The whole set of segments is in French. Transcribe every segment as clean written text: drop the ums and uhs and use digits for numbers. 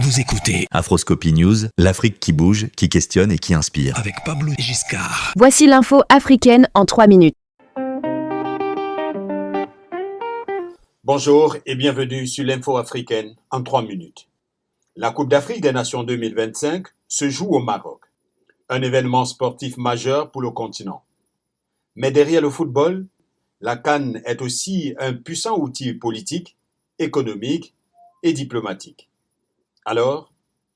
Vous écoutez Afroscopie News, l'Afrique qui bouge, qui questionne et qui inspire. avec Pablo Giscard. Voici l'info africaine en 3 minutes. Bonjour et bienvenue sur l'info africaine en 3 minutes. La Coupe d'Afrique des Nations 2025 se joue au Maroc, un événement sportif majeur pour le continent. Mais derrière le football, la CAN est aussi un puissant outil politique, économique et diplomatique. Alors,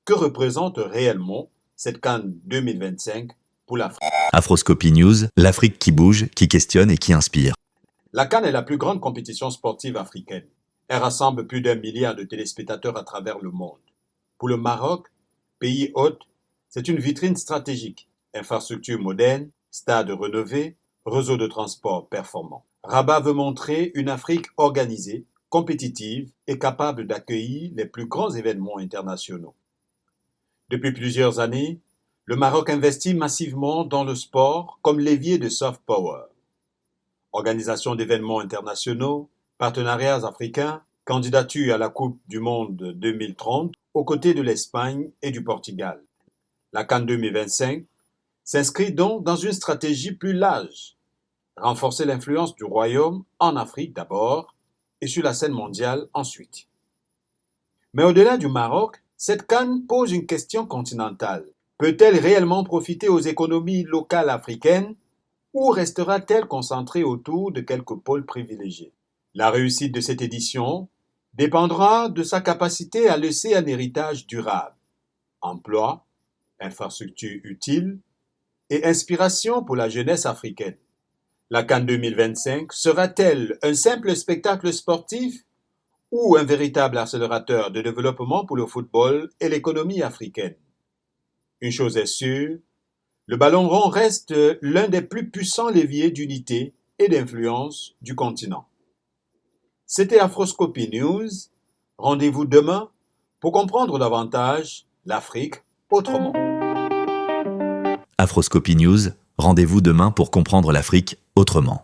que représente réellement cette CAN 2025 pour l'Afrique ? Afroscopie News, l'Afrique qui bouge, qui questionne et qui inspire. La CAN est la plus grande compétition sportive africaine. Elle rassemble plus d'1 milliard de téléspectateurs à travers le monde. Pour le Maroc, pays hôte, c'est une vitrine stratégique. Infrastructures modernes, stades rénovés, réseau de transport performant. Rabat veut montrer une Afrique organisée, compétitive et capable d'accueillir les plus grands événements internationaux. Depuis plusieurs années, le Maroc investit massivement dans le sport comme levier de soft power. Organisation d'événements internationaux, partenariats africains, candidature à la Coupe du Monde 2030 aux côtés de l'Espagne et du Portugal. La CAN 2025 s'inscrit donc dans une stratégie plus large, renforcer l'influence du Royaume en Afrique d'abord et sur la scène mondiale ensuite. Mais au-delà du Maroc, cette CAN pose une question continentale. Peut-elle réellement profiter aux économies locales africaines ou restera-t-elle concentrée autour de quelques pôles privilégiés ? La réussite de cette édition dépendra de sa capacité à laisser un héritage durable, emploi, infrastructures utiles et inspiration pour la jeunesse africaine. La CAN 2025 sera-t-elle un simple spectacle sportif ou un véritable accélérateur de développement pour le football et l'économie africaine ? Une chose est sûre, le ballon rond reste l'un des plus puissants leviers d'unité et d'influence du continent. C'était Afroscopie News. Rendez-vous demain pour comprendre davantage l'Afrique autrement. Afroscopie News, rendez-vous demain pour comprendre l'Afrique autrement.